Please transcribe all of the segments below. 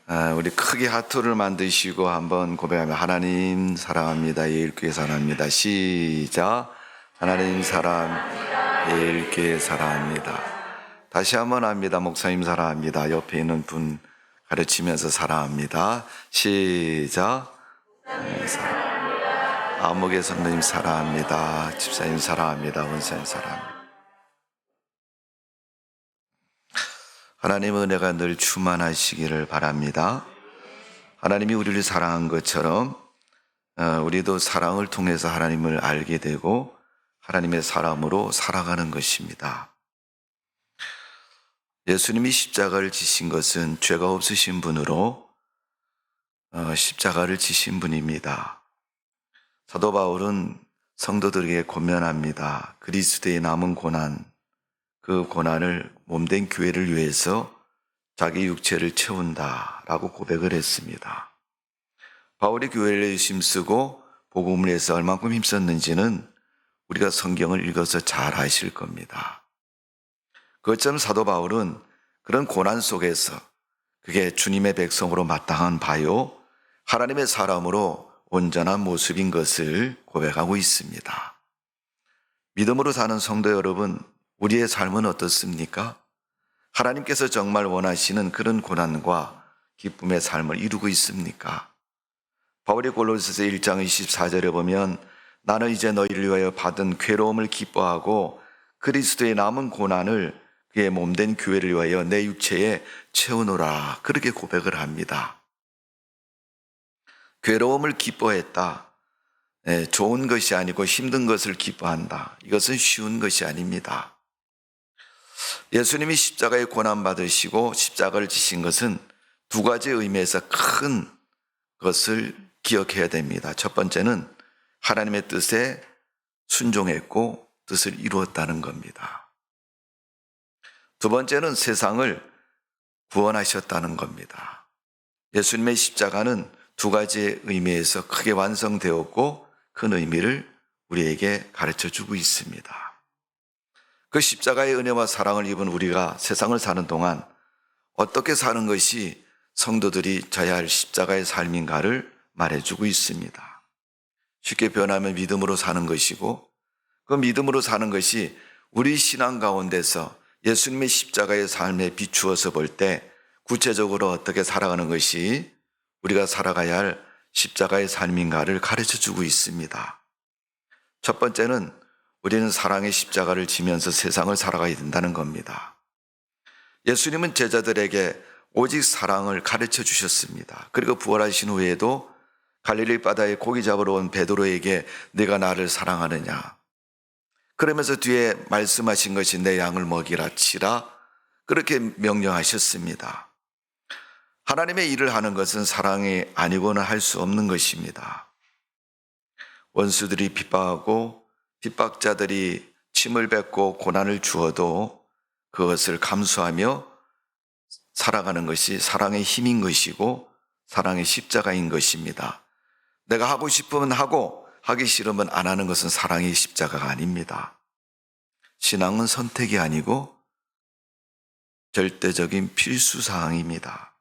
우리 크게 하트를 만드시고 한번 고백하며 하나님 사랑합니다. 예일교회 사랑합니다. 시작. 하나님 예일교회 사랑합니다. 다시 한번 합니다. 목사님 사랑합니다. 옆에 있는 분 가르치면서 사랑합니다. 시작. 아목의 성도님 사랑합니다. 집사님 사랑합니다. 원사님 사랑합니다. 하나님의 은혜가 늘 충만하시기를 바랍니다. 하나님이 우리를 사랑한 것처럼 우리도 사랑을 통해서 하나님을 알게 되고 하나님의 사람으로 살아가는 것입니다. 예수님이 십자가를 지신 것은 죄가 없으신 분으로 십자가를 지신 분입니다. 사도 바울은 성도들에게 권면합니다. 그리스도의 남은 고난, 그 고난을 몸된 교회를 위해서 자기 육체를 채운다라고 고백을 했습니다. 바울이 교회를 힘쓰고 복음을 해서 얼만큼 힘썼는지는 우리가 성경을 읽어서 잘 아실 겁니다. 그것처럼 사도 바울은 그런 고난 속에서 그게 주님의 백성으로 마땅한 바요 하나님의 사람으로 온전한 모습인 것을 고백하고 있습니다. 믿음으로 사는 성도 여러분, 우리의 삶은 어떻습니까? 하나님께서 정말 원하시는 그런 고난과 기쁨의 삶을 이루고 있습니까? 바울이 골로새서 1장 24절에 보면 나는 이제 너희를 위하여 받은 괴로움을 기뻐하고 그리스도의 남은 고난을 그의 몸된 교회를 위하여 내 육체에 채우노라, 그렇게 고백을 합니다. 괴로움을 기뻐했다. 좋은 것이 아니고 힘든 것을 기뻐한다. 이것은 쉬운 것이 아닙니다. 예수님이 십자가에 고난받으시고 십자가를 지신 것은 두 가지 의미에서 큰 것을 기억해야 됩니다. 첫 번째는 하나님의 뜻에 순종했고 뜻을 이루었다는 겁니다. 두 번째는 세상을 구원하셨다는 겁니다. 예수님의 십자가는 두 가지의 의미에서 크게 완성되었고 큰 의미를 우리에게 가르쳐주고 있습니다. 그 십자가의 은혜와 사랑을 입은 우리가 세상을 사는 동안 어떻게 사는 것이 성도들이 져야 할 십자가의 삶인가를 말해주고 있습니다. 쉽게 표현하면 믿음으로 사는 것이고, 그 믿음으로 사는 것이 우리 신앙 가운데서 예수님의 십자가의 삶에 비추어서 볼 때 구체적으로 어떻게 살아가는 것이 우리가 살아가야 할 십자가의 삶인가를 가르쳐주고 있습니다. 첫 번째는 우리는 사랑의 십자가를 지면서 세상을 살아가야 된다는 겁니다. 예수님은 제자들에게 오직 사랑을 가르쳐 주셨습니다. 그리고 부활하신 후에도 갈릴리 바다에 고기 잡으러 온 베드로에게 네가 나를 사랑하느냐, 그러면서 뒤에 말씀하신 것이 내 양을 먹이라 치라, 그렇게 명령하셨습니다. 하나님의 일을 하는 것은 사랑이 아니고는 할 수 없는 것입니다. 원수들이 핍박하고 핍박자들이 침을 뱉고 고난을 주어도 그것을 감수하며 살아가는 것이 사랑의 힘인 것이고 사랑의 십자가인 것입니다. 내가 하고 싶으면 하고 하기 싫으면 안 하는 것은 사랑의 십자가가 아닙니다. 신앙은 선택이 아니고 절대적인 필수사항입니다.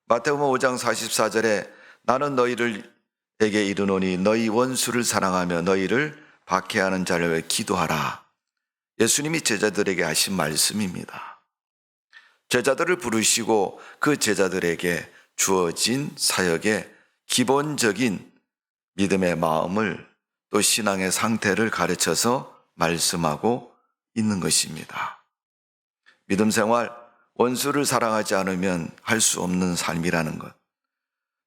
마태복음 5장 44절에 나는 너희에게 이르노니 너희 원수를 사랑하며 너희를 박해하는 자를 위해 기도하라. 예수님이 제자들에게 하신 말씀입니다. 제자들을 부르시고 그 제자들에게 주어진 사역의 기본적인 믿음의 마음을 또 신앙의 상태를 가르쳐서 말씀하고 있는 것입니다. 믿음 생활, 원수를 사랑하지 않으면 할 수 없는 삶이라는 것.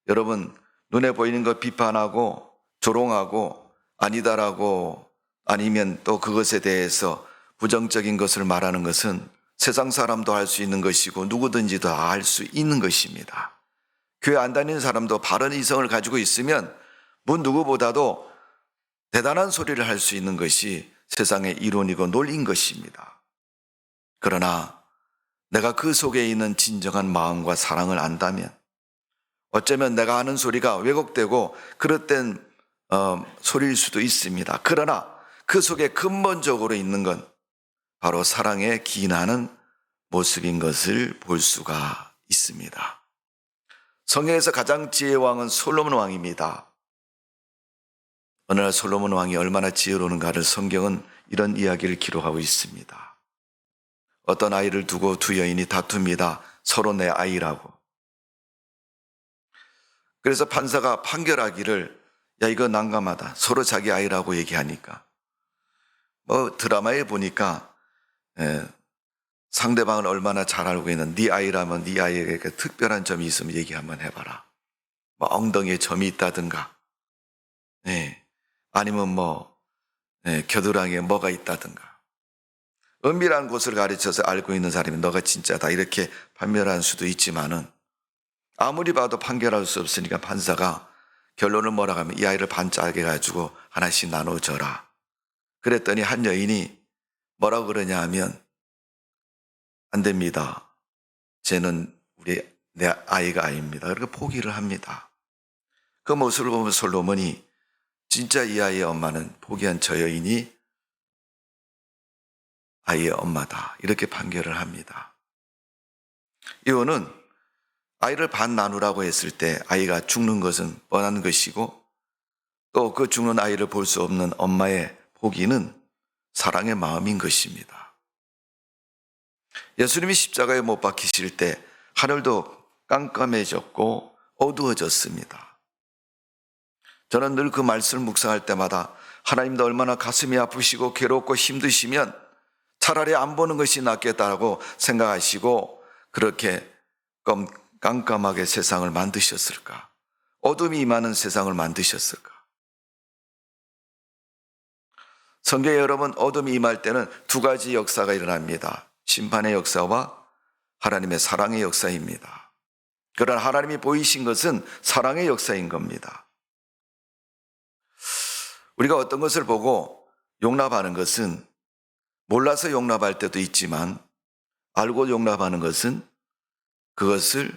여러분, 눈에 보이는 것 비판하고 조롱하고 아니다라고 아니면 또 그것에 대해서 부정적인 것을 말하는 것은 세상 사람도 할 수 있는 것이고 누구든지 다 할 수 있는 것입니다. 교회 안 다니는 사람도 바른 이성을 가지고 있으면 누구보다도 대단한 소리를 할 수 있는 것이 세상의 이론이고 논리인 것입니다. 그러나 내가 그 속에 있는 진정한 마음과 사랑을 안다면 어쩌면 내가 하는 소리가 왜곡되고 그릇된 소리일 수도 있습니다. 그러나 그 속에 근본적으로 있는 건 바로 사랑에 기인하는 모습인 것을 볼 수가 있습니다. 성경에서 가장 지혜의 왕은 솔로몬 왕입니다. 어느 날 솔로몬 왕이 얼마나 지혜로운가를 성경은 이런 이야기를 기록하고 있습니다. 어떤 아이를 두고 두 여인이 다툽니다. 서로 내 아이라고. 그래서 판사가 판결하기를 야 이거 난감하다. 서로 자기 아이라고 얘기하니까 드라마에 보니까 상대방을 얼마나 잘 알고 있는 네 아이라면 네 아이에게 특별한 점이 있으면 얘기 한번 해봐라. 엉덩이에 점이 있다든가 아니면 겨드랑이에 뭐가 있다든가 은밀한 곳을 가르쳐서 알고 있는 사람이 너가 진짜다 이렇게 판별할 수도 있지만은 아무리 봐도 판결할 수 없으니까 판사가 결론을 뭐라고 하면 이 아이를 반짝 해가지고 하나씩 나눠줘라. 그랬더니 한 여인이 뭐라고 그러냐 하면 안 됩니다. 쟤는 내 아이가 아닙니다. 그렇게 포기를 합니다. 그 모습을 보면 솔로몬이 진짜 이 아이의 엄마는 포기한 저 여인이 아이의 엄마다. 이렇게 판결을 합니다. 이거는 아이를 반 나누라고 했을 때 아이가 죽는 것은 뻔한 것이고 또 그 죽는 아이를 볼 수 없는 엄마의 포기는 사랑의 마음인 것입니다. 예수님이 십자가에 못 박히실 때 하늘도 깜깜해졌고 어두워졌습니다. 저는 늘 그 말씀을 묵상할 때마다 하나님도 얼마나 가슴이 아프시고 괴롭고 힘드시면 차라리 안 보는 것이 낫겠다고 생각하시고 그렇게 깜깜하게 세상을 만드셨을까? 어둠이 임하는 세상을 만드셨을까? 성경에 여러분 어둠이 임할 때는 두 가지 역사가 일어납니다. 심판의 역사와 하나님의 사랑의 역사입니다. 그러나 하나님이 보이신 것은 사랑의 역사인 겁니다. 우리가 어떤 것을 보고 용납하는 것은 몰라서 용납할 때도 있지만 알고 용납하는 것은 그것을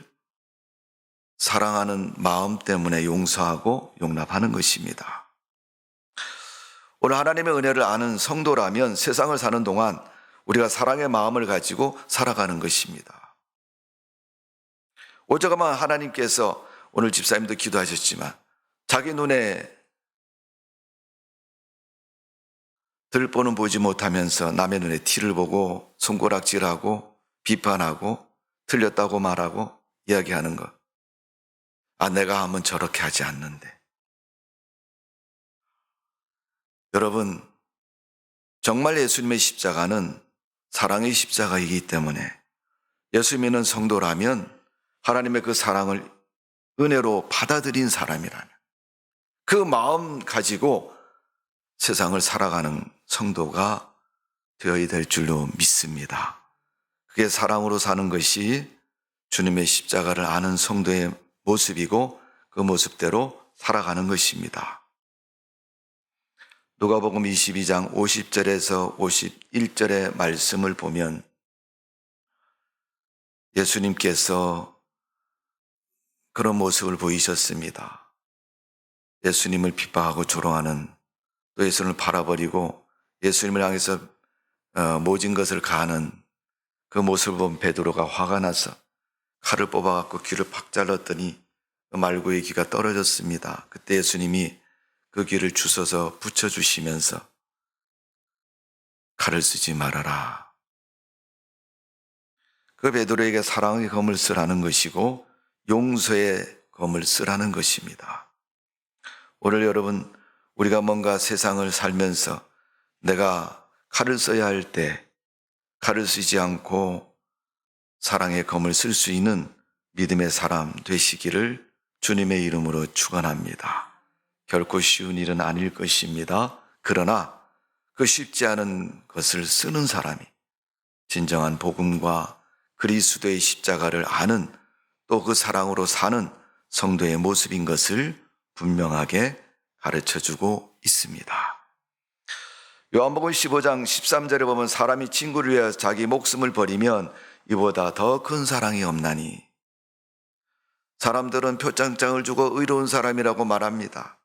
사랑하는 마음 때문에 용서하고 용납하는 것입니다. 오늘 하나님의 은혜를 아는 성도라면 세상을 사는 동안 우리가 사랑의 마음을 가지고 살아가는 것입니다. 오죽하면 하나님께서 오늘 집사님도 기도하셨지만 자기 눈에 들보는 보지 못하면서 남의 눈에 티를 보고 손가락질하고 비판하고 틀렸다고 말하고 이야기하는 것. 내가 하면 저렇게 하지 않는데. 여러분, 정말 예수님의 십자가는 사랑의 십자가이기 때문에 예수 믿는 성도라면 하나님의 그 사랑을 은혜로 받아들인 사람이라면 그 마음 가지고 세상을 살아가는 성도가 되어야 될 줄로 믿습니다. 그게 사랑으로 사는 것이 주님의 십자가를 아는 성도의 모습이고 그 모습대로 살아가는 것입니다. 누가복음 22장 50절에서 51절의 말씀을 보면 예수님께서 그런 모습을 보이셨습니다. 예수님을 핍박하고 조롱하는 또 예수님을 팔아버리고 예수님을 향해서 모진 것을 가하는 그 모습을 본 베드로가 화가 나서 칼을 뽑아갖고 귀를 팍 잘랐더니 그 말고의 귀가 떨어졌습니다. 그때 예수님이 그 귀를 주워서 붙여주시면서 칼을 쓰지 말아라. 그 베드로에게 사랑의 검을 쓰라는 것이고 용서의 검을 쓰라는 것입니다. 오늘 여러분 우리가 뭔가 세상을 살면서 내가 칼을 써야 할 때 칼을 쓰지 않고 사랑의 검을 쓸 수 있는 믿음의 사람 되시기를 주님의 이름으로 축원합니다. 결코 쉬운 일은 아닐 것입니다. 그러나 그 쉽지 않은 것을 쓰는 사람이 진정한 복음과 그리스도의 십자가를 아는 또 그 사랑으로 사는 성도의 모습인 것을 분명하게 가르쳐주고 있습니다. 요한복음 15장 13절에 보면 사람이 친구를 위하여 자기 목숨을 버리면 이보다 더 큰 사랑이 없나니. 사람들은 표창장을 주고 의로운 사람이라고 말합니다.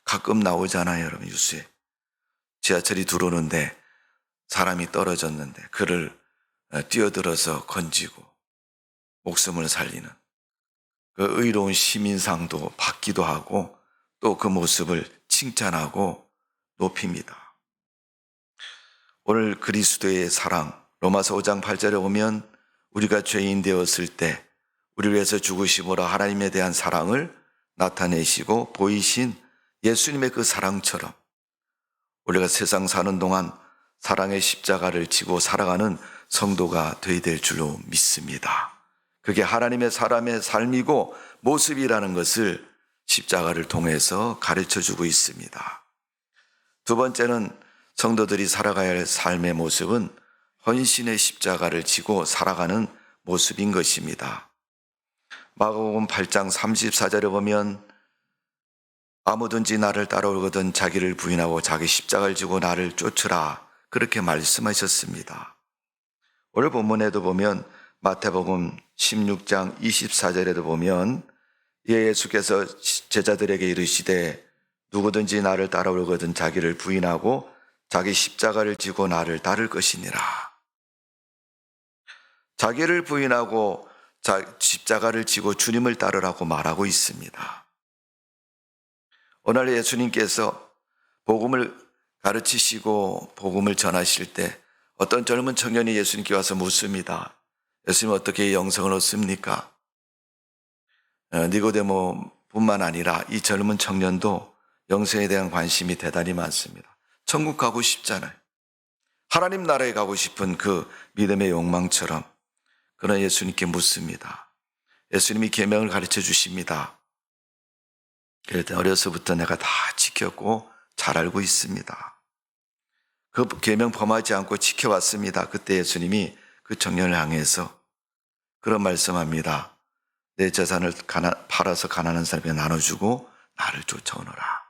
가끔 나오잖아요, 여러분, 뉴스에. 지하철이 들어오는데 사람이 떨어졌는데 그를 뛰어들어서 건지고 목숨을 살리는 그 의로운 시민상도 받기도 하고 또 그 모습을 칭찬하고 높입니다. 오늘 그리스도의 사랑, 로마서 5장 8절에 보면 우리가 죄인 되었을 때 우리를 위해서 죽으심으로 하나님에 대한 사랑을 나타내시고 보이신 예수님의 그 사랑처럼 우리가 세상 사는 동안 사랑의 십자가를 지고 살아가는 성도가 되어야 될 줄로 믿습니다. 그게 하나님의 사람의 삶이고 모습이라는 것을 십자가를 통해서 가르쳐주고 있습니다. 두 번째는 성도들이 살아가야 할 삶의 모습은 헌신의 십자가를 지고 살아가는 모습인 것입니다. 마가복음 8장 34절에 보면 아무든지 나를 따라오거든 자기를 부인하고 자기 십자가를 지고 나를 쫓으라 그렇게 말씀하셨습니다. 오늘 본문에도 보면 마태복음 16장 24절에도 보면 예수께서 제자들에게 이르시되 누구든지 나를 따라오거든 자기를 부인하고 자기 십자가를 지고 나를 따를 것이니라. 자기를 부인하고 십자가를 지고 주님을 따르라고 말하고 있습니다. 오늘 예수님께서 복음을 가르치시고 복음을 전하실 때 어떤 젊은 청년이 예수님께 와서 묻습니다. 예수님 어떻게 영생을 얻습니까? 니고데모뿐만 아니라 이 젊은 청년도 영생에 대한 관심이 대단히 많습니다. 천국 가고 싶잖아요. 하나님 나라에 가고 싶은 그 믿음의 욕망처럼 그런 예수님께 묻습니다. 예수님이 계명을 가르쳐 주십니다. 그랬더니 어려서부터 내가 다 지켰고 잘 알고 있습니다. 그 계명 범하지 않고 지켜왔습니다. 그때 예수님이 그 청년을 향해서 그런 말씀합니다. 내 재산을 팔아서 가난한 사람에게 나눠주고 나를 쫓아오너라.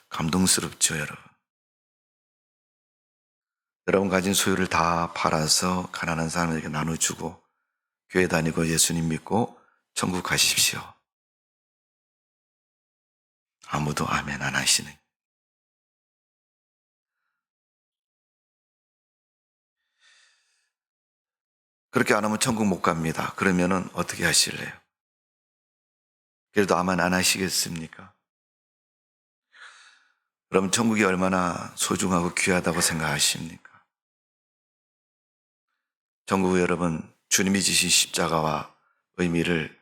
감동스럽죠, 여러분. 여러분 가진 소유를 다 팔아서 가난한 사람에게 나눠주고 교회 다니고 예수님 믿고 천국 가십시오. 아무도 아멘 안 하시네. 그렇게 안 하면 천국 못 갑니다. 그러면은 어떻게 하실래요? 그래도 아멘 안 하시겠습니까? 그럼 천국이 얼마나 소중하고 귀하다고 생각하십니까? 천국 여러분, 주님이 지신 십자가와 의미를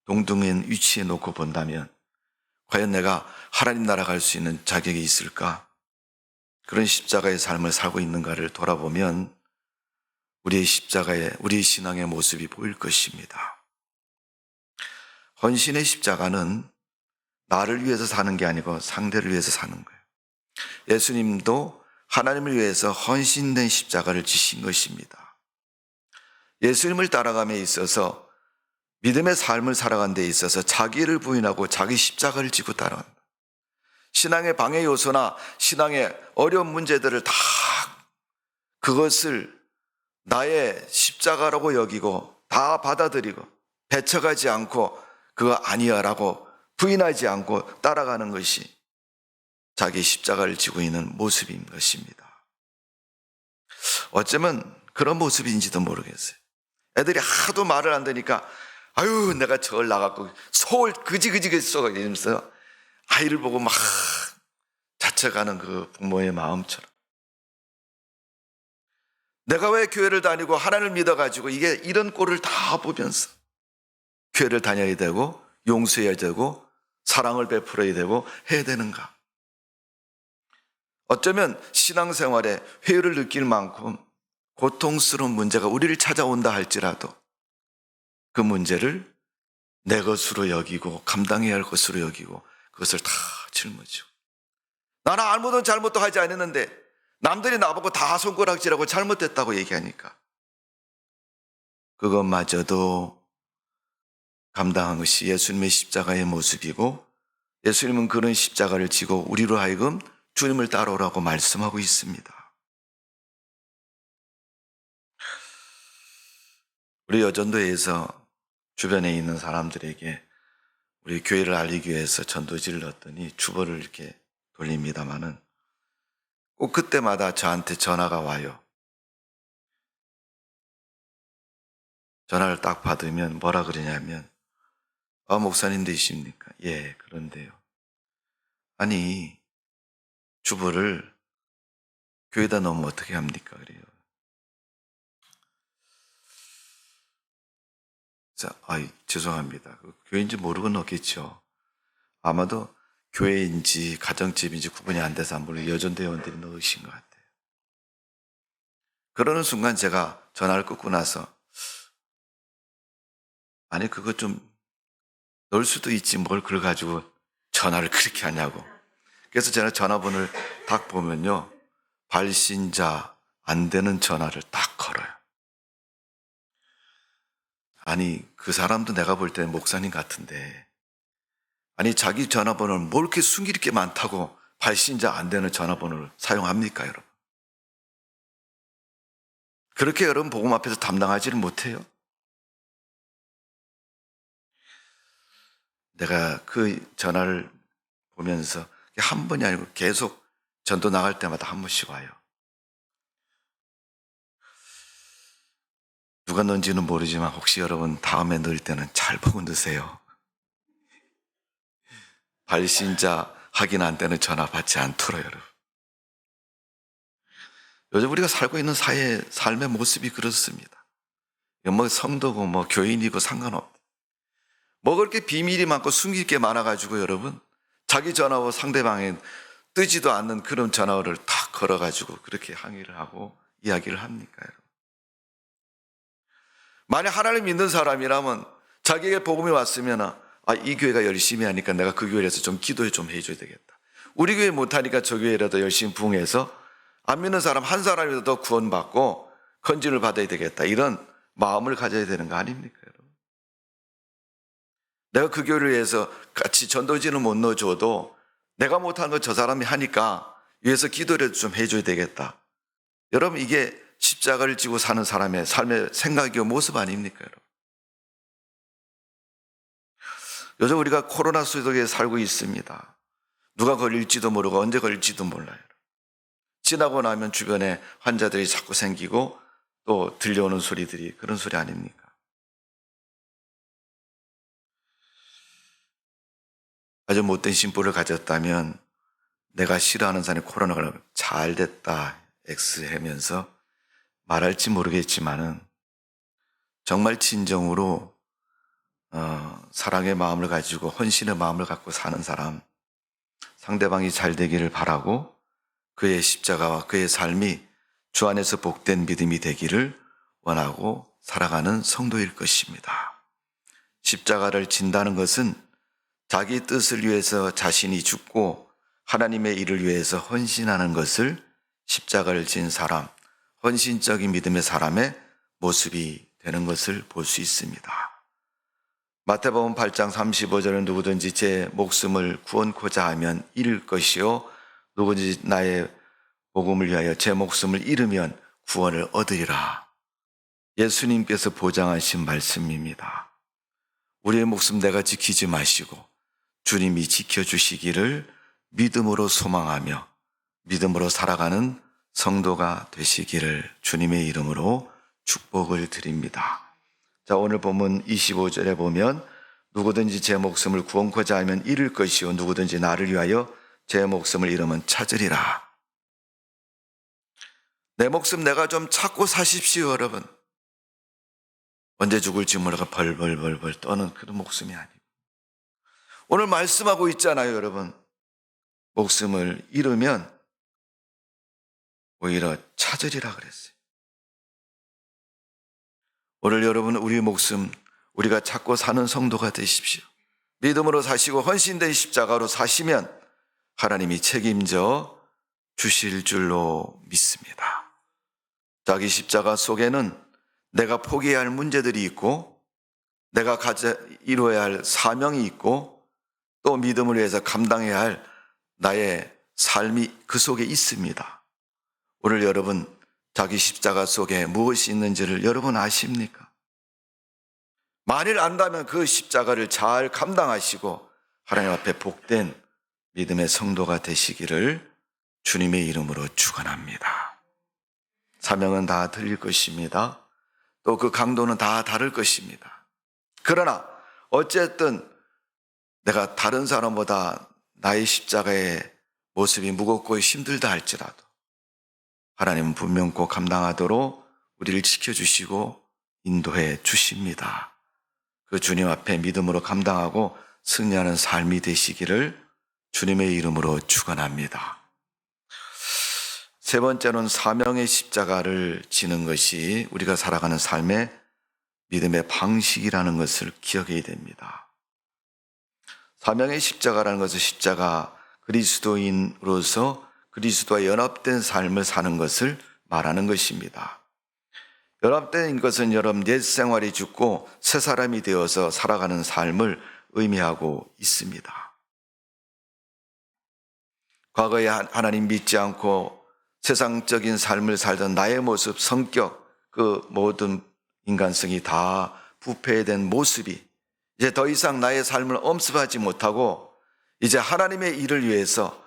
동등한 위치에 놓고 본다면 과연 내가 하나님 나라 갈 수 있는 자격이 있을까? 그런 십자가의 삶을 살고 있는가를 돌아보면 우리의 십자가의, 우리의 신앙의 모습이 보일 것입니다. 헌신의 십자가는 나를 위해서 사는 게 아니고 상대를 위해서 사는 거예요. 예수님도 하나님을 위해서 헌신된 십자가를 지신 것입니다. 예수님을 따라감에 있어서 믿음의 삶을 살아가는 데 있어서 자기를 부인하고 자기 십자가를 지고 따라간다. 신앙의 방해 요소나 신앙의 어려운 문제들을 다 그것을 나의 십자가라고 여기고 다 받아들이고 배척하지 않고 그거 아니야라고 부인하지 않고 따라가는 것이 자기 십자가를 지고 있는 모습인 것입니다. 어쩌면 그런 모습인지도 모르겠어요. 애들이 하도 말을 안 듣니까 아유 내가 저걸 나갔고 소울 그지그지 쏘가 이러면서 아이를 보고 막 자책하는 그 부모의 마음처럼 내가 왜 교회를 다니고 하나님을 믿어가지고 이게 이런 꼴을 다 보면서 교회를 다녀야 되고 용서해야 되고 사랑을 베풀어야 되고 해야 되는가? 어쩌면 신앙생활에 회의를 느낄 만큼 고통스러운 문제가 우리를 찾아온다 할지라도 그 문제를 내 것으로 여기고 감당해야 할 것으로 여기고 그것을 다 짊어지고 나는 아무도 잘못도 하지 않았는데 남들이 나보고 다 손가락질하고 잘못됐다고 얘기하니까 그것마저도 감당한 것이 예수님의 십자가의 모습이고 예수님은 그런 십자가를 지고 우리로 하여금 주님을 따라오라고 말씀하고 있습니다. 우리 여전도에서 주변에 있는 사람들에게 우리 교회를 알리기 위해서 전도지를 넣었더니 주보를 이렇게 돌립니다마는 꼭 그때마다 저한테 전화가 와요. 전화를 딱 받으면 뭐라 그러냐면, 목사님 되십니까? 예, 그런데요. 아니, 주부를 교회에다 넣으면 어떻게 합니까? 그래요. 자, 죄송합니다. 교회인지 모르고 넣겠죠. 아마도 교회인지 가정집인지 구분이 안 돼서 물론 여전대원들이 넣으신 것 같아요. 그러는 순간 제가 전화를 끊고 나서, 아니, 그거 좀 넣을 수도 있지 뭘 그걸 가지고 전화를 그렇게 하냐고. 그래서 제가 전화번호를 딱 보면요, 발신자 안 되는 전화를 딱 걸어요. 아니, 그 사람도 내가 볼 때는 목사님 같은데, 아니, 자기 전화번호를 뭘 이렇게 숨길 게 많다고 발신자 안 되는 전화번호를 사용합니까, 여러분? 그렇게 여러분 복음 앞에서 담당하지를 못해요? 내가 그 전화를 보면서 한 번이 아니고 계속 전도 나갈 때마다 한 번씩 와요. 누가 넣은지는 모르지만 혹시 여러분 다음에 넣을 때는 잘 보고 넣으세요. 발신자 확인 안 되는 전화 받지 않도록 여러분. 요즘 우리가 살고 있는 삶의 모습이 그렇습니다. 뭐 성도고 뭐 교인이고 상관없다. 뭐 그렇게 비밀이 많고 숨길 게 많아가지고 여러분, 자기 전화로 상대방에 뜨지도 않는 그런 전화를 탁 걸어가지고 그렇게 항의를 하고 이야기를 합니까, 여러분? 만약 하나님 믿는 사람이라면 자기에게 복음이 왔으면, 이 교회가 열심히 하니까 내가 그 교회에서 좀 기도해 좀 해줘야 되겠다. 우리 교회 못하니까 저 교회라도 열심히 부응해서 안 믿는 사람 한 사람이라도 더 구원받고 건진을 받아야 되겠다. 이런 마음을 가져야 되는 거 아닙니까, 여러분? 내가 그 교회를 위해서 같이 전도지는 못 넣어줘도 내가 못하는 거 저 사람이 하니까 위해서 기도를 좀 해줘야 되겠다. 여러분, 이게 십자가를 지고 사는 사람의 삶의 생각이고 모습 아닙니까, 여러분? 요즘 우리가 코로나 속에 살고 있습니다. 누가 걸릴지도 모르고 언제 걸릴지도 몰라요. 지나고 나면 주변에 환자들이 자꾸 생기고 또 들려오는 소리들이 그런 소리 아닙니까? 아주 못된 심보를 가졌다면 내가 싫어하는 사람이 코로나가 잘 됐다 X 하면서 말할지 모르겠지만은 정말 진정으로 사랑의 마음을 가지고 헌신의 마음을 갖고 사는 사람, 상대방이 잘 되기를 바라고 그의 십자가와 그의 삶이 주 안에서 복된 믿음이 되기를 원하고 살아가는 성도일 것입니다. 십자가를 진다는 것은 자기 뜻을 위해서 자신이 죽고 하나님의 일을 위해서 헌신하는 것을 십자가를 진 사람, 헌신적인 믿음의 사람의 모습이 되는 것을 볼 수 있습니다. 마태복음 8장 35절은 누구든지 제 목숨을 구원코자 하면 잃을 것이요 누구든지 나의 복음을 위하여 제 목숨을 잃으면 구원을 얻으리라. 예수님께서 보장하신 말씀입니다. 우리의 목숨 내가 지키지 마시고 주님이 지켜주시기를 믿음으로 소망하며 믿음으로 살아가는 성도가 되시기를 주님의 이름으로 축복을 드립니다. 자, 오늘 본문 25절에 보면 누구든지 제 목숨을 구원코자 하면 잃을 것이요 누구든지 나를 위하여 제 목숨을 잃으면 찾으리라. 내 목숨 내가 좀 찾고 사십시오, 여러분. 언제 죽을지 모르고 벌벌벌벌 떠는 그런 목숨이 아니고 오늘 말씀하고 있잖아요, 여러분. 목숨을 잃으면 오히려 찾으리라 그랬어요. 오늘 여러분 우리 목숨 우리가 찾고 사는 성도가 되십시오. 믿음으로 사시고 헌신된 십자가로 사시면 하나님이 책임져 주실 줄로 믿습니다. 자기 십자가 속에는 내가 포기해야 할 문제들이 있고 내가 이루어야 할 사명이 있고 또 믿음을 위해서 감당해야 할 나의 삶이 그 속에 있습니다. 오늘 여러분 자기 십자가 속에 무엇이 있는지를 여러분 아십니까? 만일 안다면 그 십자가를 잘 감당하시고 하나님 앞에 복된 믿음의 성도가 되시기를 주님의 이름으로 축원합니다. 사명은 다 드릴 것입니다. 또 그 강도는 다 다를 것입니다. 그러나 어쨌든 내가 다른 사람보다 나의 십자가의 모습이 무겁고 힘들다 할지라도 하나님은 분명 꼭 감당하도록 우리를 지켜주시고 인도해 주십니다. 그 주님 앞에 믿음으로 감당하고 승리하는 삶이 되시기를 주님의 이름으로 축원합니다. 세 번째는 사명의 십자가를 지는 것이 우리가 살아가는 삶의 믿음의 방식이라는 것을 기억해야 됩니다. 사명의 십자가라는 것은 십자가 그리스도인으로서 그리스도와 연합된 삶을 사는 것을 말하는 것입니다. 연합된 것은 여러분 옛 생활이 죽고 새 사람이 되어서 살아가는 삶을 의미하고 있습니다. 과거에 하나님 믿지 않고 세상적인 삶을 살던 나의 모습, 성격, 그 모든 인간성이 다 부패된 모습이 이제 더 이상 나의 삶을 엄습하지 못하고 이제 하나님의 일을 위해서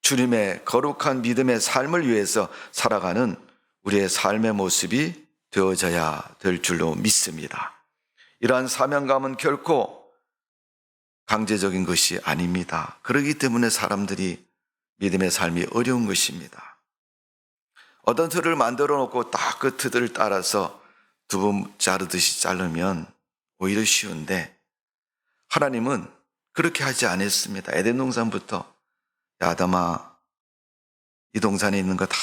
주님의 거룩한 믿음의 삶을 위해서 살아가는 우리의 삶의 모습이 되어져야 될 줄로 믿습니다. 이러한 사명감은 결코 강제적인 것이 아닙니다. 그렇기 때문에 사람들이 믿음의 삶이 어려운 것입니다. 어떤 틀을 만들어 놓고 딱 그 틀을 따라서 두부 자르듯이 자르면 오히려 쉬운데 하나님은 그렇게 하지 않았습니다. 에덴 동산부터 야, 아담아, 이 동산에 있는 거 다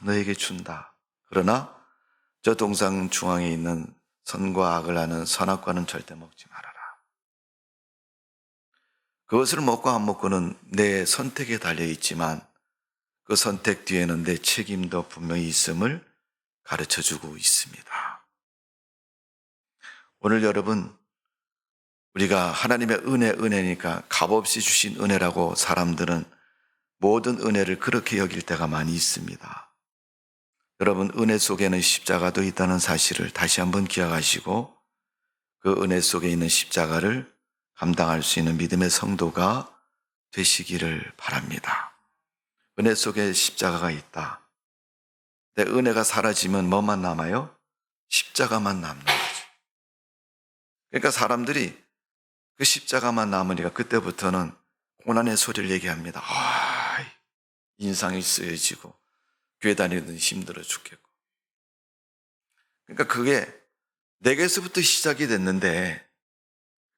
너에게 준다. 그러나 저 동산 중앙에 있는 선과 악을 아는 선악과는 절대 먹지 말아라. 그것을 먹고 안 먹고는 내 선택에 달려있지만 그 선택 뒤에는 내 책임도 분명히 있음을 가르쳐주고 있습니다. 오늘 여러분, 우리가 하나님의 은혜니까 값없이 주신 은혜라고 사람들은 모든 은혜를 그렇게 여길 때가 많이 있습니다. 여러분, 은혜 속에는 십자가도 있다는 사실을 다시 한번 기억하시고 그 은혜 속에 있는 십자가를 감당할 수 있는 믿음의 성도가 되시기를 바랍니다. 은혜 속에 십자가가 있다. 내 은혜가 사라지면 뭐만 남아요? 십자가만 남는 거죠. 그러니까 사람들이 그 십자가만 남으니까 그때부터는 고난의 소리를 얘기합니다. 인상이 쓰여지고 교회 다니는 힘들어 죽겠고. 그러니까 그게 내게서부터 시작이 됐는데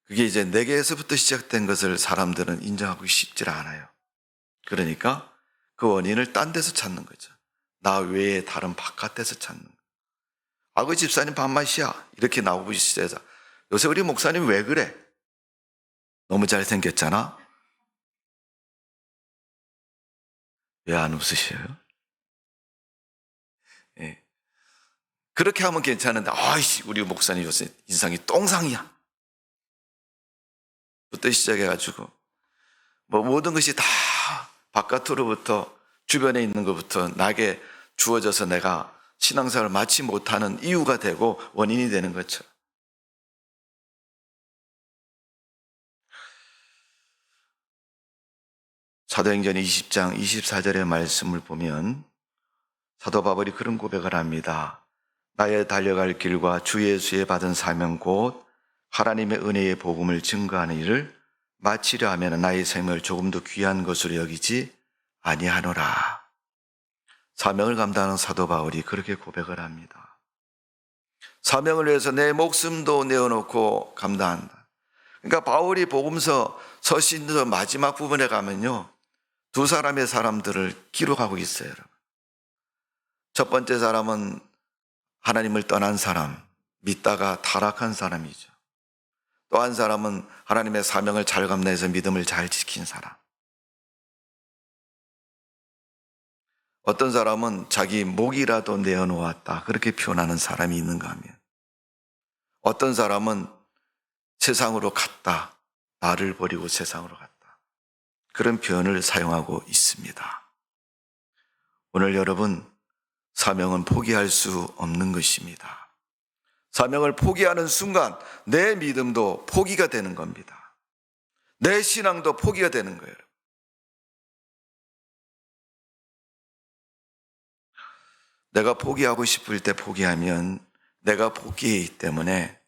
그게 이제 내게서부터 시작된 것을 사람들은 인정하고 싶지 않아요. 그러니까 그 원인을 딴 데서 찾는 거죠. 나 외에 다른 바깥에서 찾는 거예요. 그 집사님 밥맛이야. 이렇게 나오고 있어서 요새 우리 목사님 왜 그래? 너무 잘생겼잖아? 왜 안 웃으셔요? 예. 그렇게 하면 괜찮은데, 우리 목사님 요새 인상이 똥상이야. 부터 시작해가지고, 모든 것이 다 바깥으로부터 주변에 있는 것부터 나에게 주어져서 내가 신앙생활을 마치 못하는 이유가 되고 원인이 되는 거죠. 사도행전 20장 24절의 말씀을 보면 사도 바울이 그런 고백을 합니다. 나의 달려갈 길과 주 예수의 받은 사명 곧 하나님의 은혜의 복음을 증거하는 일을 마치려 하면 나의 생명을 조금 더 귀한 것으로 여기지 아니하노라. 사명을 감당하는 사도 바울이 그렇게 고백을 합니다. 사명을 위해서 내 목숨도 내어놓고 감당한다. 그러니까 바울이 복음서 서신서 마지막 부분에 가면요, 두 사람의 사람들을 기록하고 있어요. 여러분. 첫 번째 사람은 하나님을 떠난 사람, 믿다가 타락한 사람이죠. 또 한 사람은 하나님의 사명을 잘 감당해서 믿음을 잘 지킨 사람. 어떤 사람은 자기 목이라도 내어놓았다, 그렇게 표현하는 사람이 있는가 하면, 어떤 사람은 세상으로 갔다, 나를 버리고 세상으로 갔다, 그런 표현을 사용하고 있습니다. 오늘 여러분, 사명은 포기할 수 없는 것입니다. 사명을 포기하는 순간 내 믿음도 포기가 되는 겁니다. 내 신앙도 포기가 되는 거예요. 내가 포기하고 싶을 때 포기하면 내가 포기이기 때문에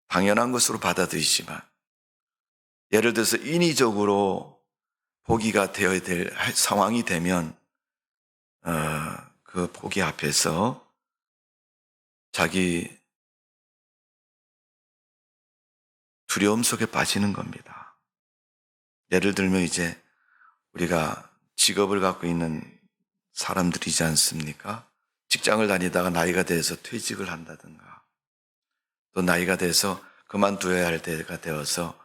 당연한 것으로 받아들이지만, 예를 들어서 인위적으로 포기가 되어야 될 상황이 되면 그 포기 앞에서 자기 두려움 속에 빠지는 겁니다. 예를 들면 이제 우리가 직업을 갖고 있는 사람들이지 않습니까? 직장을 다니다가 나이가 돼서 퇴직을 한다든가, 또 나이가 돼서 그만둬야 할 때가 되어서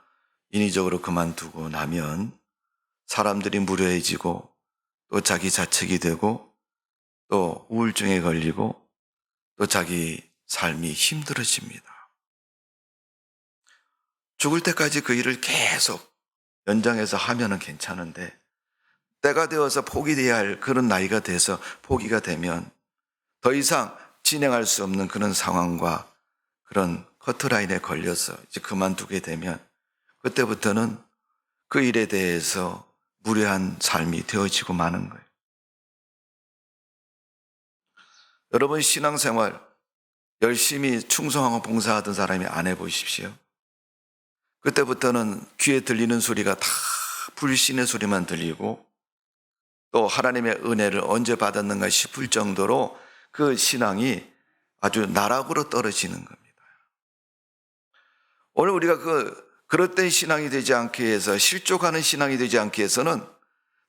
인위적으로 그만두고 나면 사람들이 무료해지고 또 자기 자책이 되고 또 우울증에 걸리고 또 자기 삶이 힘들어집니다. 죽을 때까지 그 일을 계속 연장해서 하면은 괜찮은데, 때가 되어서 포기돼야 할 그런 나이가 돼서 포기가 되면 더 이상 진행할 수 없는 그런 상황과 그런 커트라인에 걸려서 이제 그만두게 되면 그때부터는 그 일에 대해서 무례한 삶이 되어지고 마는 거예요. 여러분, 신앙생활 열심히 충성하고 봉사하던 사람이 안 해보십시오. 그때부터는 귀에 들리는 소리가 다 불신의 소리만 들리고, 또 하나님의 은혜를 언제 받았는가 싶을 정도로 그 신앙이 아주 나락으로 떨어지는 겁니다. 오늘 우리가 그릇된 신앙이 되지 않기 위해서, 실족하는 신앙이 되지 않기 위해서는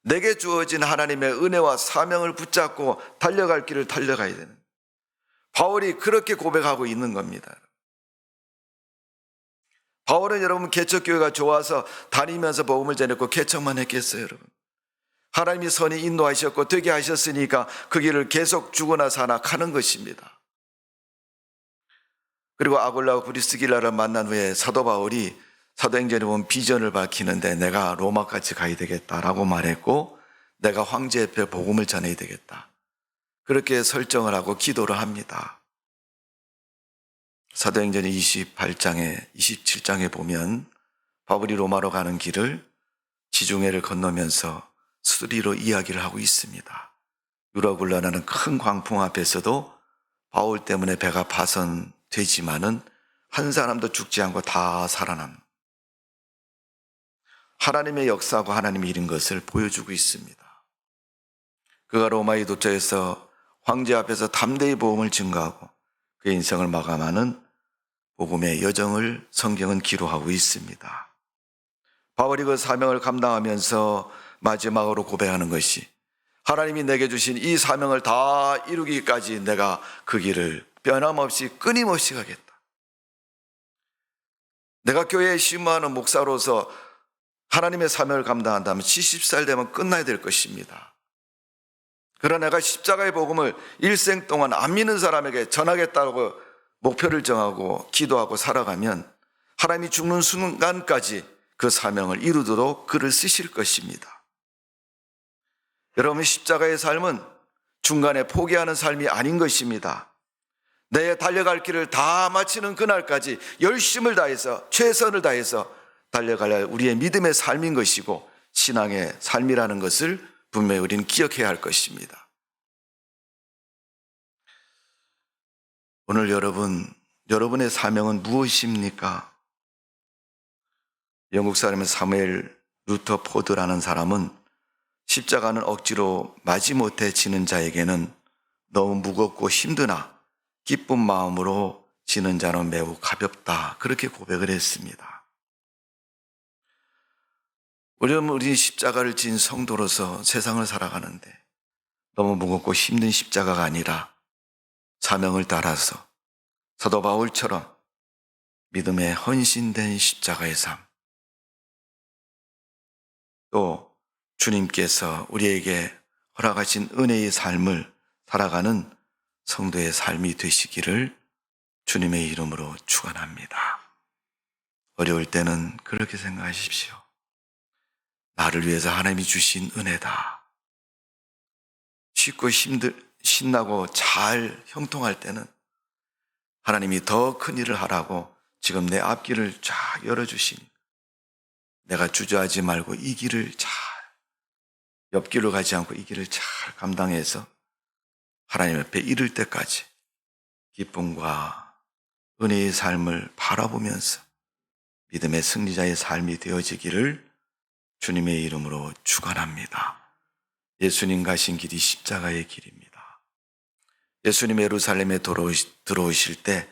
내게 주어진 하나님의 은혜와 사명을 붙잡고 달려갈 길을 달려가야 되는, 바울이 그렇게 고백하고 있는 겁니다. 바울은 여러분 개척교회가 좋아서 다니면서 복음을 전했고 개척만 했겠어요, 여러분? 하나님이 선히 인도하셨고 되게 하셨으니까 그 길을 계속 죽어나 사나 가는 것입니다. 그리고 아굴라와 브리스길라를 만난 후에 사도 바울이 사도행전에 보면 비전을 밝히는데, 내가 로마까지 가야 되겠다라고 말했고, 내가 황제 옆에 복음을 전해야 되겠다, 그렇게 설정을 하고 기도를 합니다. 사도행전 28장에 27장에 보면 바울이 로마로 가는 길을 지중해를 건너면서 수리로 이야기를 하고 있습니다. 유라굴라라는 큰 광풍 앞에서도 바울 때문에 배가 파손되지만은 한 사람도 죽지 않고 다 살아남, 하나님의 역사하고 하나님의 일인 것을 보여주고 있습니다. 그가 로마에 도착해서 황제 앞에서 담대히 복음을 증거하고 그의 인생을 마감하는 복음의 여정을 성경은 기록하고 있습니다. 바울이 그 사명을 감당하면서 마지막으로 고백하는 것이, 하나님이 내게 주신 이 사명을 다 이루기까지 내가 그 길을 변함없이 끊임없이 가겠다. 내가 교회에 심무하는 목사로서 하나님의 사명을 감당한다면 70살 되면 끝나야 될 것입니다. 그러나 내가 십자가의 복음을 일생 동안 안 믿는 사람에게 전하겠다고 목표를 정하고 기도하고 살아가면 하나님이 죽는 순간까지 그 사명을 이루도록 그를 쓰실 것입니다. 여러분, 십자가의 삶은 중간에 포기하는 삶이 아닌 것입니다. 내 달려갈 길을 다 마치는 그날까지 열심을 다해서 최선을 다해서 달려갈 우리의 믿음의 삶인 것이고, 신앙의 삶이라는 것을 분명히 우리는 기억해야 할 것입니다. 오늘 여러분의 사명은 무엇입니까? 영국 사람의 사무엘 루터 포드라는 사람은 십자가는 억지로 마지못해 지는 자에게는 너무 무겁고 힘드나 기쁜 마음으로 지는 자는 매우 가볍다, 그렇게 고백을 했습니다. 우리 십자가를 진 성도로서 세상을 살아가는데 너무 무겁고 힘든 십자가가 아니라 사명을 따라서 사도 바울처럼 믿음에 헌신된 십자가의 삶, 또 주님께서 우리에게 허락하신 은혜의 삶을 살아가는 성도의 삶이 되시기를 주님의 이름으로 축원합니다. 어려울 때는 그렇게 생각하십시오. 나를 위해서 하나님이 주신 은혜다. 쉽고 신나고 잘 형통할 때는 하나님이 더 큰 일을 하라고 지금 내 앞길을 쫙 열어주시니 내가 주저하지 말고 이 길을 잘, 옆길로 가지 않고 이 길을 잘 감당해서 하나님 앞에 이를 때까지 기쁨과 은혜의 삶을 바라보면서 믿음의 승리자의 삶이 되어지기를 주님의 이름으로 축원합니다. 예수님 가신 길이 십자가의 길입니다. 예수님 예루살렘에 들어오실 때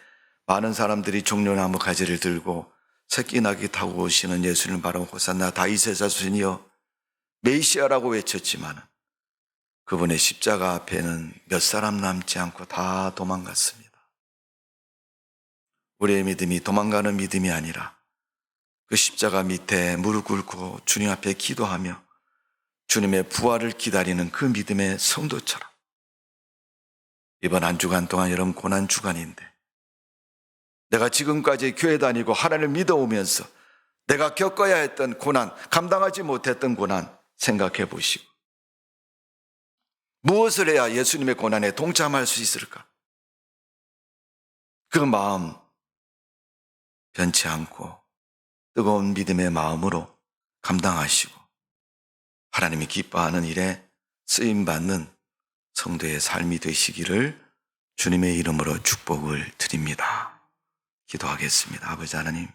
많은 사람들이 종려나무 가지를 들고 새끼나귀 타고 오시는 예수님을 바라보 호산나 다윗의 자손이여 메시아라고 외쳤지만 그분의 십자가 앞에는 몇 사람 남지 않고 다 도망갔습니다. 우리의 믿음이 도망가는 믿음이 아니라 그 십자가 밑에 무릎 꿇고 주님 앞에 기도하며 주님의 부활을 기다리는 그 믿음의 성도처럼 이번 한 주간 동안 여러분 고난 주간인데 내가 지금까지 교회 다니고 하나님을 믿어오면서 내가 겪어야 했던 고난, 감당하지 못했던 고난 생각해 보시고 무엇을 해야 예수님의 고난에 동참할 수 있을까? 그 마음 변치 않고 뜨거운 믿음의 마음으로 감당하시고 하나님이 기뻐하는 일에 쓰임받는 성도의 삶이 되시기를 주님의 이름으로 축복을 드립니다. 기도하겠습니다. 아버지 하나님,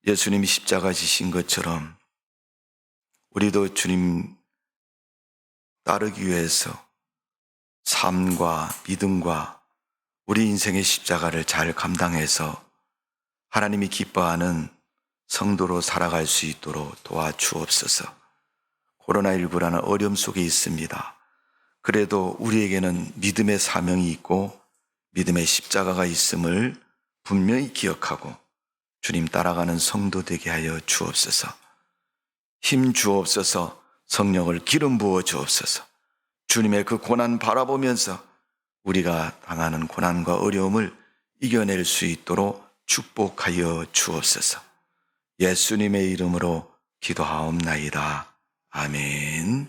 예수님이 십자가 지신 것처럼 우리도 주님 따르기 위해서 삶과 믿음과 우리 인생의 십자가를 잘 감당해서 하나님이 기뻐하는 성도로 살아갈 수 있도록 도와주옵소서. 코로나19라는 어려움 속에 있습니다. 그래도 우리에게는 믿음의 사명이 있고 믿음의 십자가가 있음을 분명히 기억하고 주님 따라가는 성도 되게 하여 주옵소서. 힘 주옵소서. 성령을 기름 부어 주옵소서. 주님의 그 고난 바라보면서 우리가 당하는 고난과 어려움을 이겨낼 수 있도록 축복하여 주옵소서. 예수님의 이름으로 기도하옵나이다. 아멘.